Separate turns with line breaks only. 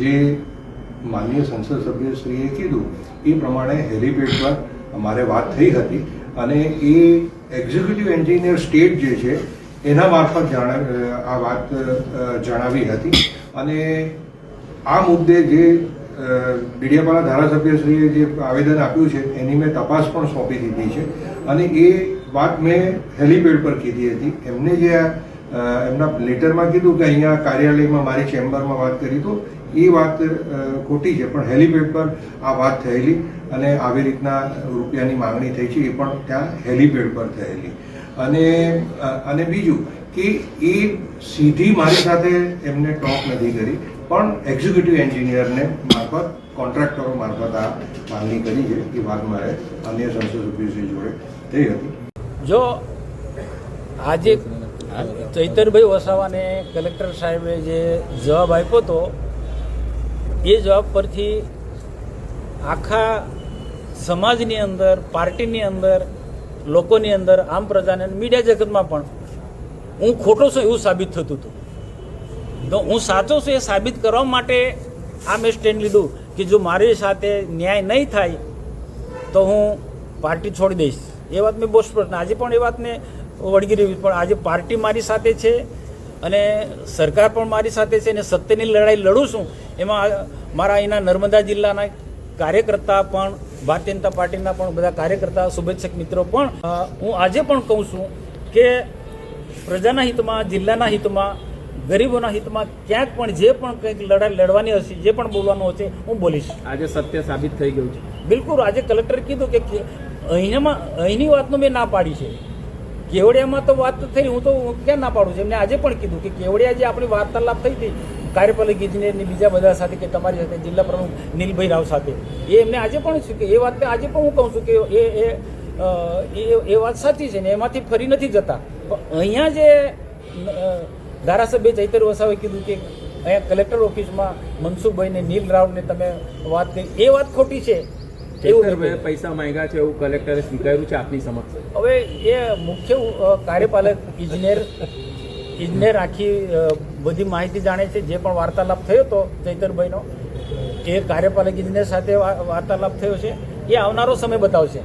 જે માનનીય સંસદ સભ્યશ્રીએ કીધું એ પ્રમાણે હેલીપેડ પર અમારે વાત થઈ હતી અને એ એક્ઝિક્યુટિવ એન્જિનિયર સ્ટેટ જે છે એના મારફત આ વાત જણાવી હતી અને આ મુદ્દે જે ડેડિયાપાડા ધારાસભ્યશ્રીએ જે આવેદન આપ્યું છે એની મેં તપાસ પણ સોંપી દીધી છે અને એ વાત મેં હેલીપેડ પર કીધી હતી. એમને જે એમના લેટરમાં કીધું કે અહીંયા કાર્યાલયમાં મારી ચેમ્બરમાં વાત કરી તો એ વાત ખોટી છે, પણ હેલીપેડ પર આ વાત થયેલી અને આવી રીતના રૂપિયાની માંગણી થઈ છે એ પણ ત્યાં હેલીપેડ પર થયેલી. અને બીજું કે એ સીધી મારી સાથે એમને ટોક નથી કરી, પણ એક્ઝિક્યુટિવ એન્જિનિયરને મારફત કોન્ટ્રાક્ટરો મારફત આ માંગણી કરી છે. એ વાત મારે અન્ય સંસદ સભ્યશ્રી જોડે થઈ હતી.
જો આજે ચૈતરભાઈ વસાવાને કલેક્ટર સાહેબે જે જવાબ આપ્યો હતો એ જવાબ પરથી આખા સમાજની અંદર, પાર્ટીની અંદર, લોકોની અંદર, આમ પ્રજાને, મીડિયા જગતમાં પણ હું ખોટો છું એવું સાબિત થતું હતું. તો હું સાચો છું એ સાબિત કરવા માટે આ મેં સ્ટેન્ડ લીધું કે જો મારી સાથે ન્યાય નહીં થાય તો હું પાર્ટી છોડી દઈશ. એ વાત મેં બહુ સ્પષ્ટ, આજે પણ એ વાતને વળગી રહી, પણ આજે પાર્ટી મારી સાથે છે અને સરકાર પણ મારી સાથે છે અને સત્યની લડાઈ લડું છું. એમાં મારા અહીંના નર્મદા જિલ્લાના કાર્યકર્તા પણ, ભારતીય જનતા પાર્ટીના પણ બધા કાર્યકર્તા, શુભેચ્છક મિત્રો પણ હું આજે પણ કહું છું કે પ્રજાના હિતમાં, જિલ્લાના હિતમાં, ગરીબોના હિતમાં ક્યાંક પણ જે પણ કંઈક લડાઈ લડવાની હશે, જે પણ બોલવાનું હશે હું બોલીશ.
આજે સત્ય સાબિત થઈ ગયું છે.
બિલકુલ. આજે કલેક્ટરે કીધું કે અહીંની વાતનો મેં ના પાડી છે. કેવડિયામાં તો વાત થઈ, હું તો ક્યાં ના પાડું છું. એમને આજે પણ કીધું કે કેવડિયા જે આપણી વાર્તાલાપ થઈ હતી કાર્યપાલક ઇજનેરની બીજા બધા સાથે કે તમારી સાથે જિલ્લા પ્રમુખ નીલભાઈ રાવ સાથે, એ એમને આજે પણ છે કે એ વાત આજે પણ હું કહું છું કે એ વાત સાચી છે ને એમાંથી ફરી નથી જતા. પણ અહીંયા જે ધારાસભ્ય ચૈતર વસાવે કીધું કે અહીંયા કલેક્ટર ઓફિસમાં મનસુખભાઈને, નીલ રાવને તમે વાત કરી, એ વાત ખોટી છે.
એવું પૈસા માંગ્યા છે એવું કલેક્ટરે સ્વીકાર્યું છે આપની સમક્ષ.
હવે એ મુખ્ય કાર્યપાલક ઇજનેર આખી બધી માહિતી જાણે છે. જે પણ વાર્તાલાપ થયો હતો ચૈતરભાઈનો એ કાર્યપાલક ઇજનેર સાથે વાર્તાલાપ થયો છે, એ આવનારો સમય બતાવશે.